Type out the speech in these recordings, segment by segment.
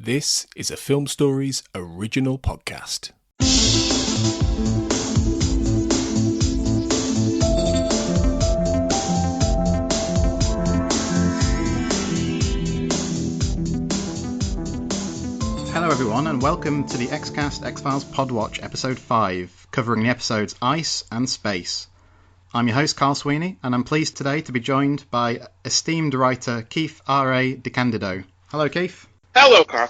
This is a Film Stories original podcast. Hello everyone and welcome to the Xcast X-Files Podwatch episode 5, covering the episodes Ice and Space. I'm your host Carl Sweeney and I'm pleased today to be joined by esteemed writer Keith R.A. DeCandido. Hello Keith. Hello Carl.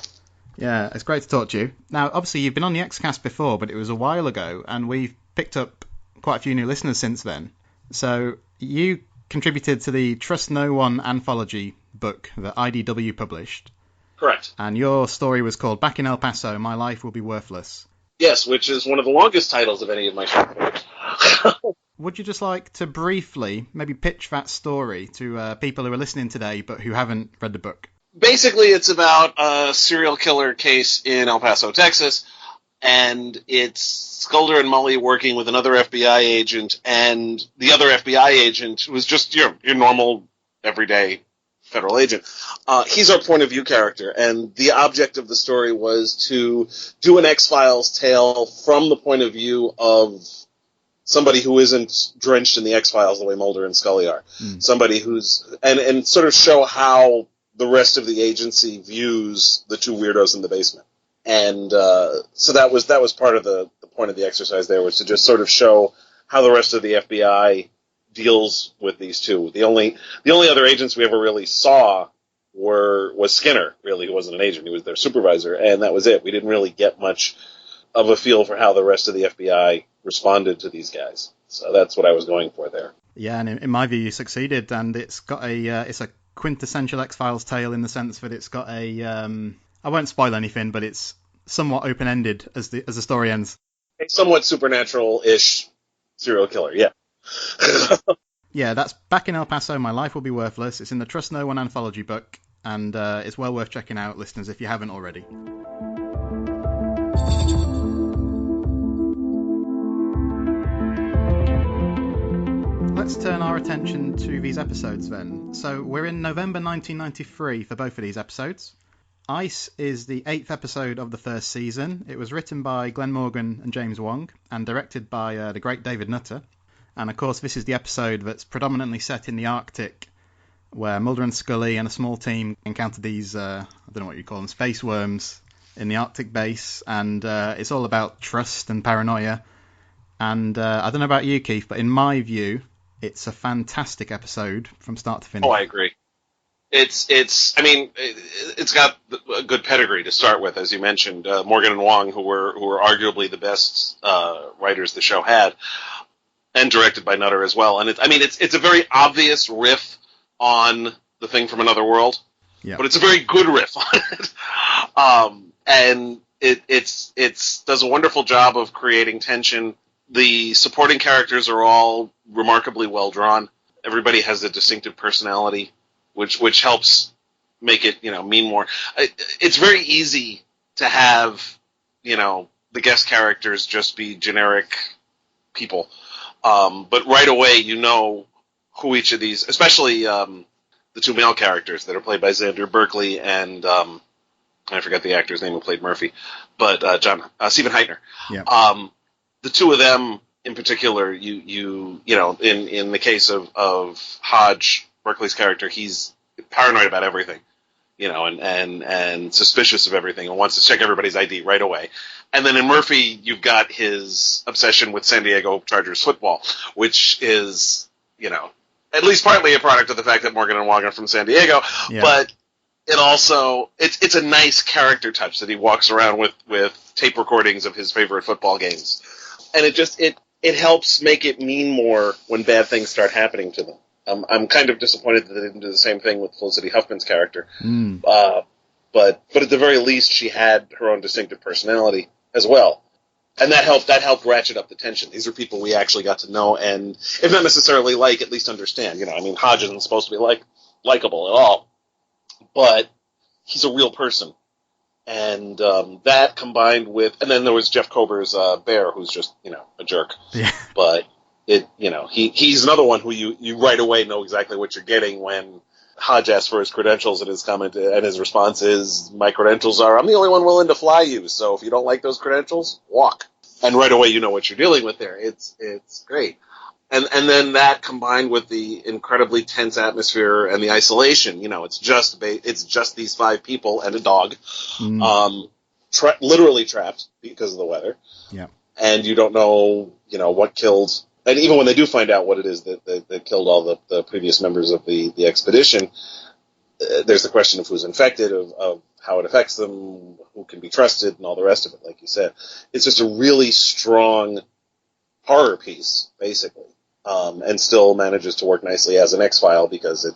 Yeah, it's great to talk to you. Now obviously you've been on the Xcast before, but it was a while ago and we've picked up quite a few new listeners since then. So you contributed to the Trust No One anthology book that IDW published. Correct. And your story was called Back in El Paso, My Life Will Be Worthless. Yes, which is one of the longest titles of any of my short stories. Would you just like to briefly maybe pitch that story to people who are listening today but who haven't read the book? Basically, it's about a serial killer case in El Paso, Texas, and it's Skulder and Mully working with another FBI agent, and the other FBI agent was just your normal, everyday federal agent. He's our point of view character, and the object of the story was to do an X-Files tale from the point of view of somebody who isn't drenched in the X-Files the way Mulder and Scully are. Somebody who's, and sort of show how the rest of the agency views the two weirdos in the basement. And so that was part of the point of the exercise there, was to just sort of show how the rest of the FBI deals with these two. The only other agents we ever really saw was Skinner, really, who wasn't an agent. He was their supervisor, and that was it. We didn't really get much of a feel for how the rest of the FBI responded to these guys. So that's what I was going for there. Yeah, and in my view, you succeeded, and it's got it's a quintessential X-Files tale in the sense that it's got a I won't spoil anything, but it's somewhat open-ended as the story ends. A somewhat supernatural-ish serial killer, yeah. Yeah, that's Back in El Paso, My Life Will Be Worthless. It's in the Trust No One anthology book, and it's well worth checking out, listeners, if you haven't already. Let's turn our attention to these episodes then. So we're in November 1993 for both of these episodes. Ice is the 8th episode of the first season. It was written by Glenn Morgan and James Wong and directed by the great David Nutter. And of course this is the episode that's predominantly set in the Arctic, where Mulder and Scully and a small team encounter these, I don't know what you call them, space worms in the Arctic base. And it's all about trust and paranoia. And I don't know about you, Keith, but in my view, it's a fantastic episode from start to finish. Oh, I agree. It's got a good pedigree to start with, as you mentioned. Morgan and Wong, who were arguably the best writers the show had, and directed by Nutter as well. And it's a very obvious riff on The Thing from Another World, but it's a very good riff on it. And it does a wonderful job of creating tension. The supporting characters are all remarkably well drawn. Everybody has a distinctive personality, which helps make it, mean more. It's very easy to have, the guest characters just be generic people. But right away, who each of these, especially the two male characters that are played by Xander Berkeley and I forget the actor's name who played Murphy, but Stephen Heitner. Yeah. The two of them in particular, in the case of Hodge, Berkeley's character, he's paranoid about everything, and suspicious of everything and wants to check everybody's ID right away. And then in Murphy, you've got his obsession with San Diego Chargers football, which is, at least partly a product of the fact that Morgan and Wong are from San Diego, but it also, it's a nice character touch that he walks around with tape recordings of his favorite football games. And it helps make it mean more when bad things start happening to them. I'm kind of disappointed that they didn't do the same thing with Felicity Huffman's character. But at the very least, she had her own distinctive personality as well. And that helped ratchet up the tension. These are people we actually got to know and, if not necessarily like, at least understand. Hodge isn't supposed to be likable at all. But he's a real person. And that combined with, and then there was Jeff Kober's Bear, who's just, a jerk. Yeah. But he's another one who you right away know exactly what you're getting when Hodge asks for his credentials, and his response is, "My credentials are I'm the only one willing to fly you. So if you don't like those credentials, walk." And right away, you know what you're dealing with there. It's great. And then that combined with the incredibly tense atmosphere and the isolation, it's just these 5 people and a dog, literally trapped because of the weather. Yeah. And you don't know, what killed. And even when they do find out what it is that killed all the previous members of the expedition, there's the question of who's infected, of how it affects them, who can be trusted, and all the rest of it. Like you said, it's just a really strong horror piece, basically. And still manages to work nicely as an X-File because it,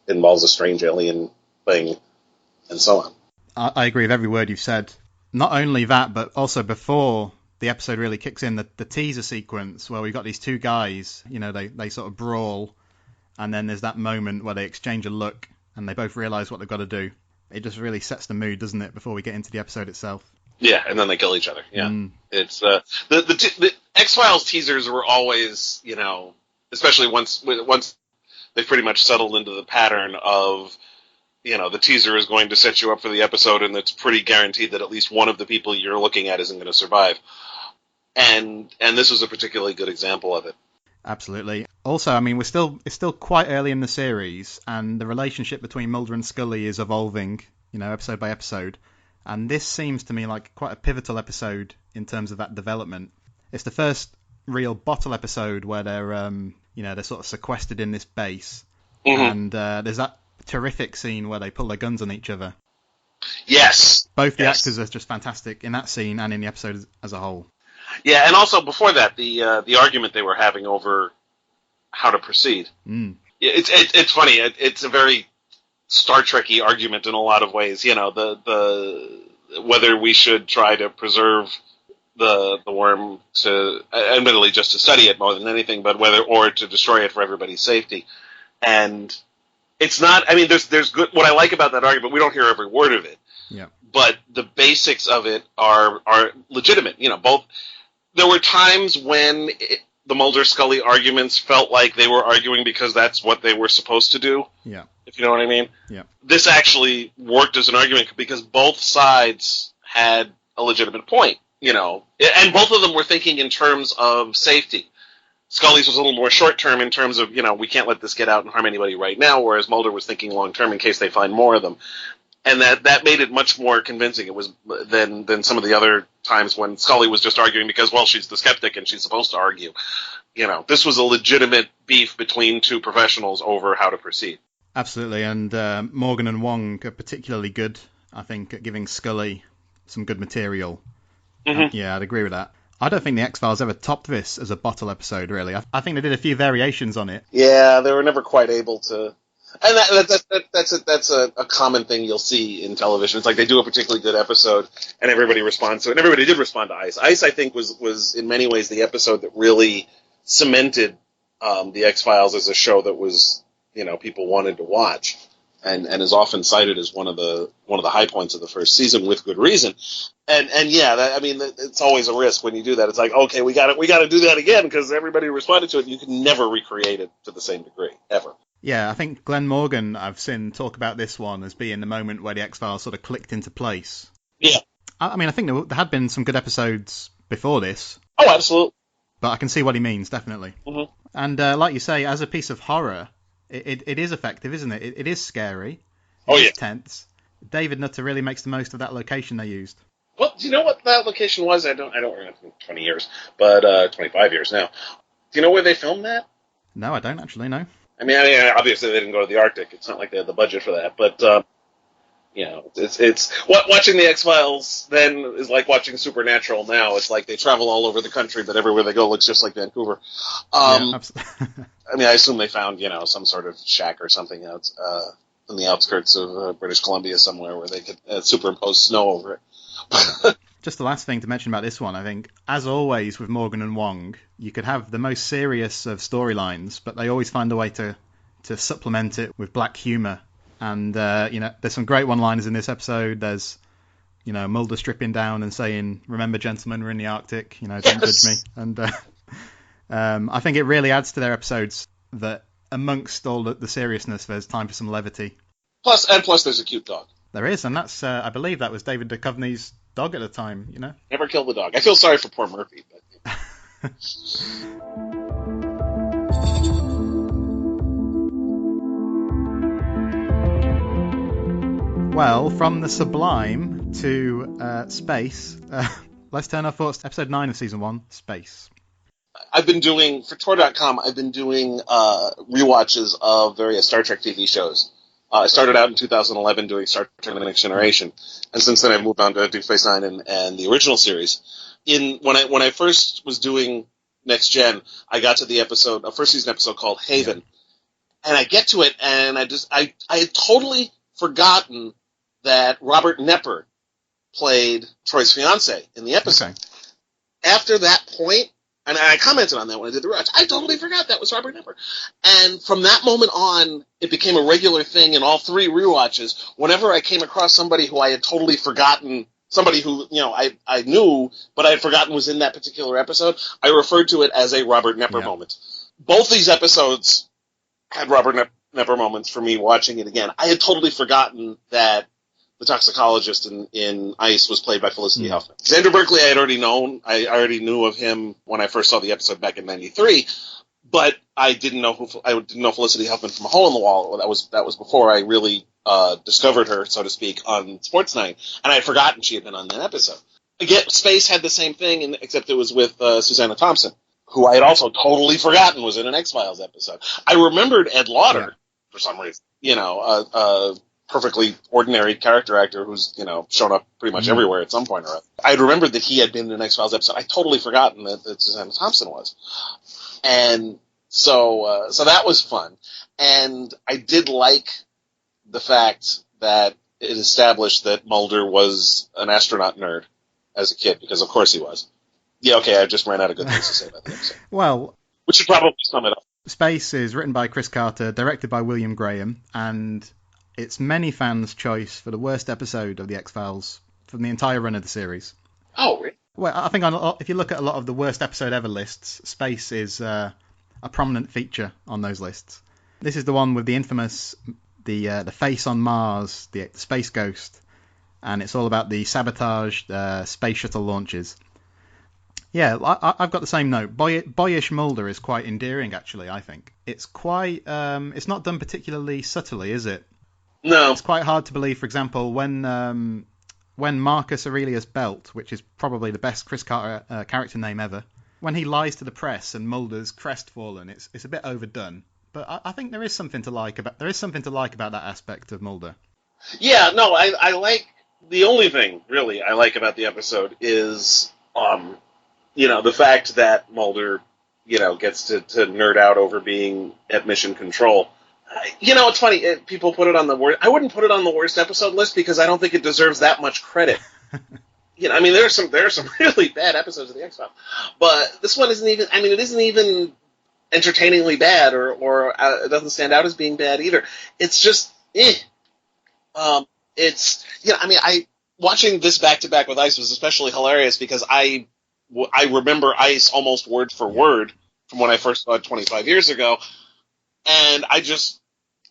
involves a strange alien thing and so on. I agree with every word you've said. Not only that, but also before the episode really kicks in, the teaser sequence where we've got these 2 guys, they sort of brawl, and then there's that moment where they exchange a look and they both realise what they've got to do. It just really sets the mood, doesn't it, before we get into the episode itself? Yeah, and then they kill each other. Yeah, it's the X-Files teasers were always, especially once they've pretty much settled into the pattern of, the teaser is going to set you up for the episode, and it's pretty guaranteed that at least one of the people you're looking at isn't going to survive. And this was a particularly good example of it. Absolutely. Also, I mean, it's still quite early in the series, and the relationship between Mulder and Scully is evolving, episode by episode. And this seems to me like quite a pivotal episode in terms of that development. It's the first real bottle episode where they're sort of sequestered in this base, and there's that terrific scene where they pull their guns on each other. Yes. Both the actors are just fantastic in that scene and in the episode as a whole. Yeah, and also before that, the argument they were having over how to proceed. It's funny. It's a very Star Trek-y argument in a lot of ways. The whether we should try to preserve the worm to, admittedly, just to study it more than anything, but or to destroy it for everybody's safety. And it's not. I mean, there's good. What I like about that argument, we don't hear every word of it. Yeah. But the basics of it are legitimate. Both. There were times when the Mulder-Scully arguments felt like they were arguing because that's what they were supposed to do. Yeah. If you know what I mean. Yeah. This actually worked as an argument because both sides had a legitimate point, and both of them were thinking in terms of safety. Scully's was a little more short-term in terms of, we can't let this get out and harm anybody right now, whereas Mulder was thinking long-term in case they find more of them. And that made it much more convincing. It was than some of the other times when Scully was just arguing because, well, she's the skeptic and she's supposed to argue. This was a legitimate beef between 2 professionals over how to proceed. Absolutely, and Morgan and Wong are particularly good, I think, at giving Scully some good material. Yeah, I'd agree with that. I don't think the X-Files ever topped this as a bottle episode, really. I think they did a few variations on it. Yeah, they were never quite able to. And that's a common thing you'll see in television. It's like they do a particularly good episode, and everybody responds to it. And everybody did respond to Ice. Ice, I think, was in many ways the episode that really cemented the X-Files as a show that was, people wanted to watch, and is often cited as one of the high points of the first season with good reason. And yeah, it's always a risk when you do that. It's like, okay, we got to do that again because everybody responded to it. You can never recreate it to the same degree ever. Yeah, I think Glenn Morgan, I've seen talk about this one as being the moment where the X-Files sort of clicked into place. Yeah. I think there had been some good episodes before this. Oh, absolutely. But I can see what he means, definitely. Mm-hmm. And like you say, as a piece of horror, it is effective, isn't it? It is scary. It is tense. David Nutter really makes the most of that location they used. Well, do you know what that location was? I don't remember. 20 years, but 25 years now. Do you know where they filmed that? No, I don't actually know. I mean, obviously they didn't go to the Arctic. It's not like they had the budget for that. But it's watching the X-Files then is like watching Supernatural now. It's like they travel all over the country, but everywhere they go looks just like Vancouver. Absolutely. I assume they found some sort of shack or something out in the outskirts of British Columbia somewhere where they could superimpose snow over it. Just the last thing to mention about this one, I think, as always with Morgan and Wong, you could have the most serious of storylines, but they always find a way to supplement it with black humour. And, there's some great one-liners in this episode. There's, Mulder stripping down and saying, "Remember, gentlemen, we're in the Arctic, don't judge me." And I think it really adds to their episodes that amongst all the seriousness, there's time for some levity. Plus, there's a cute dog. There is, and that's I believe that was David Duchovny's dog at the time. You know. Never kill the dog. I feel sorry for poor Murphy, but. Well, from the sublime to space, let's turn our thoughts to episode 9 of season 1, Space. I've been doing, for Tor.com, I've been doing rewatches of various Star Trek TV shows. I started out in 2011 doing Star Trek The Next Generation, and since then I've moved on to Deep Space Nine and the original series. When I first was doing Next Gen, I got to the episode, a first season episode called Haven, and I get to it, and I had totally forgotten that Robert Knepper played Troy's fiance in the episode. Okay. After that point, and I commented on that when I did the rewatch, I totally forgot that was Robert Knepper. And from that moment on, it became a regular thing in all 3 rewatches. Whenever I came across somebody who I had totally forgotten, somebody who, I knew, but I had forgotten was in that particular episode, I referred to it as a Robert Knepper moment. Both these episodes had Robert Knepper moments for me watching it again. I had totally forgotten that the toxicologist in Ice was played by Felicity Huffman. Xander Berkeley I had already known. I already knew of him when I first saw the episode back in '93, but I didn't know Felicity Huffman from A Hole in the Wall. That was before I really discovered her, so to speak, on Sports Night, and I had forgotten she had been on that episode. Again, Space had the same thing, except it was with Susanna Thompson, who I had also totally forgotten was in an X-Files episode. I remembered Ed Lauder for some reason. Perfectly ordinary character actor who's, shown up pretty much everywhere at some point or other. I'd remembered that he had been in an X-Files episode. I'd totally forgotten that Susanna Thompson was. And so that was fun. And I did like the fact that it established that Mulder was an astronaut nerd as a kid, because of course he was. Yeah, okay, I just ran out of good things to say about the episode. Well, which should probably sum it up. Space is written by Chris Carter, directed by William Graham, and it's many fans' choice for the worst episode of The X-Files from the entire run of the series. Oh, really? Well, I think if you look at a lot of the worst episode ever lists, Space is a prominent feature on those lists. This is the one with the infamous, the face on Mars, the space ghost, and it's all about the sabotaged space shuttle launches. Yeah, I've got the same note. Boyish Mulder is quite endearing, actually, I think. It's quite, it's not done particularly subtly, is it? No. It's quite hard to believe, for example, when Marcus Aurelius Belt, which is probably the best Chris Carter character name ever, when he lies to the press and Mulder's crestfallen, it's a bit overdone. But I think there is something to like about that aspect of Mulder. Yeah, no, I like, the only thing really I like about the episode is the fact that Mulder gets to nerd out over being at mission control. It's funny. People put it on the worst. I wouldn't put it on the worst episode list because I don't think it deserves that much credit. There are some really bad episodes of the X-Files, but this one isn't even. It isn't even entertainingly bad, or it doesn't stand out as being bad either. It's just, I watching this back to back with Ice was especially hilarious because I remember Ice almost word for word from when I first saw it 25 years ago. And I just,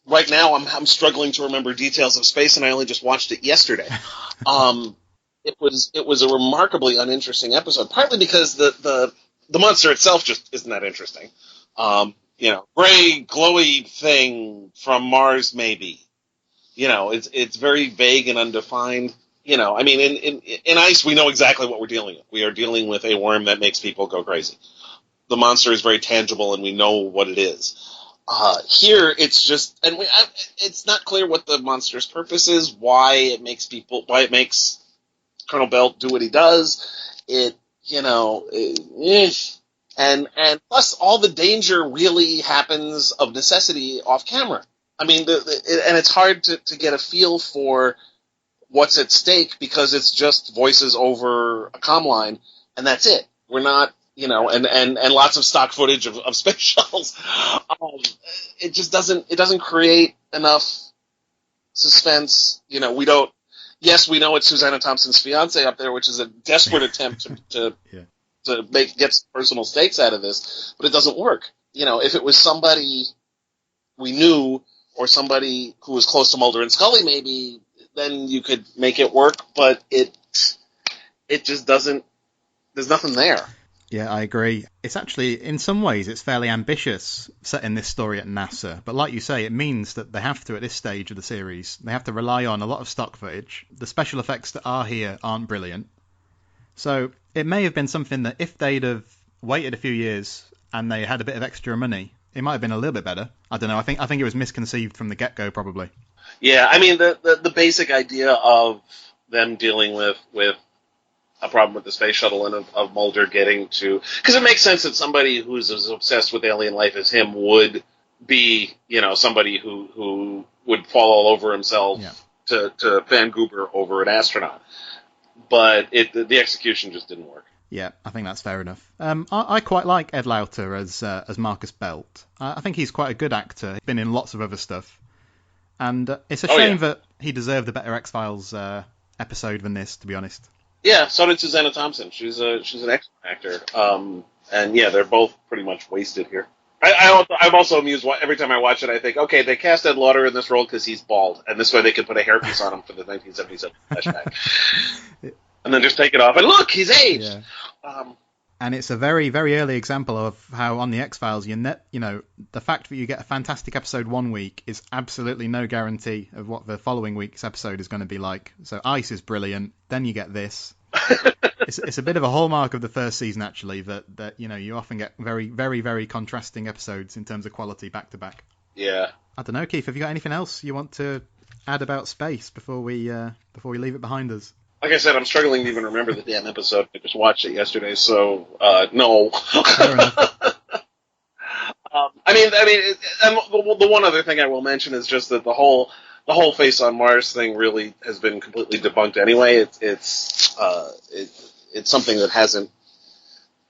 right now, I'm struggling to remember details of Space, and I only just watched it yesterday. It was a remarkably uninteresting episode, partly because the monster itself just isn't that interesting. Gray, glowy thing from Mars, maybe. It's very vague and undefined. In Ice, we know exactly what we're dealing with. We are dealing with a worm that makes people go crazy. The monster is very tangible, and we know what it is. Here, it's just, it's not clear what the monster's purpose is, why it makes Colonel Belt do what he does. And plus all the danger really happens of necessity off camera. And it's hard to get a feel for what's at stake because it's just voices over a comm line, and that's it. We're not, and lots of stock footage of space shuttles. It just doesn't create enough suspense. We know it's Susanna Thompson's fiance up there, which is a desperate attempt to get some personal stakes out of this, but it doesn't work. If it was somebody we knew, or somebody who was close to Mulder and Scully, maybe, then you could make it work. But it just doesn't. There's nothing there. Yeah, I agree. It's actually, in some ways, it's fairly ambitious setting this story at NASA. But like you say, it means that they have to, at this stage of the series, they have to rely on a lot of stock footage. The special effects that are here aren't brilliant. So it may have been something that if they'd have waited a few years and they had a bit of extra money, it might have been a little bit better. I don't know. I think it was misconceived from the get-go, probably. Yeah, I mean, the basic idea of them dealing with a problem with the space shuttle and of Mulder getting to... Because it makes sense that somebody who's as obsessed with alien life as him would be, somebody who would fall all over himself to Van Goober over an astronaut. But the execution just didn't work. Yeah, I think that's fair enough. I quite like Ed Lauter as Marcus Belt. I think he's quite a good actor. He's been in lots of other stuff. And it's a shame that he deserved a better X-Files episode than this, to be honest. Yeah, so did Susanna Thompson. She's an excellent actor. And yeah, they're both pretty much wasted here. I'm also amused every time I watch it. I think, okay, they cast Ed Lauter in this role because he's bald, and this way they could put a hairpiece on him for the 1977 flashback, and then just take it off. And look, he's aged. Yeah. And it's a very, very early example of how on the X-Files, the fact that you get a fantastic episode one week is absolutely no guarantee of what the following week's episode is going to be like. So Ice is brilliant. Then you get this. It's a bit of a hallmark of the first season, actually, that you often get very, very, very contrasting episodes in terms of quality back to back. Yeah. I don't know, Keith. Have you got anything else you want to add about space before we leave it behind us? Like I said, I'm struggling to even remember the damn episode. I just watched it yesterday, so no. Fair enough. The one other thing I will mention is just that the whole Face on Mars thing really has been completely debunked anyway. It's something that hasn't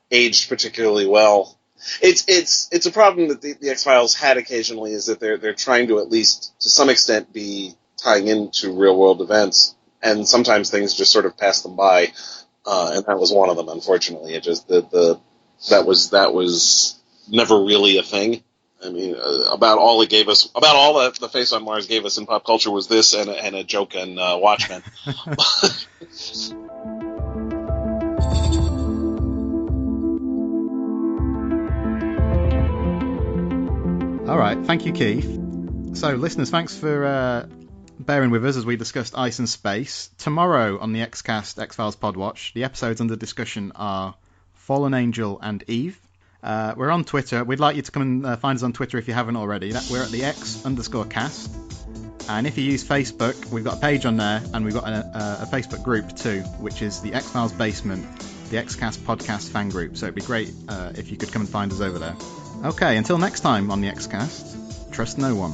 aged particularly well. It's a problem that the X-Files had occasionally, is that they're trying to, at least to some extent, be tying into real world events. And sometimes things just sort of pass them by, and that was one of them. Unfortunately, it just that was never really a thing. I mean, about all the Face on Mars gave us in pop culture was this and a joke in Watchmen. All right, thank you, Keith. So, listeners, thanks for bearing with us as we discussed Ice and Space. Tomorrow on the Xcast X-Files Podwatch, the episodes under discussion are Fallen Angel and Eve. We're on Twitter. We'd like you to come and find us on Twitter if you haven't already. We're at the X_cast. And if you use Facebook, we've got a page on there, and we've got a Facebook group too, which is the X-Files Basement, the Xcast Podcast fan group. So it'd be great if you could come and find us over there. Okay, until next time on the Xcast, trust no one.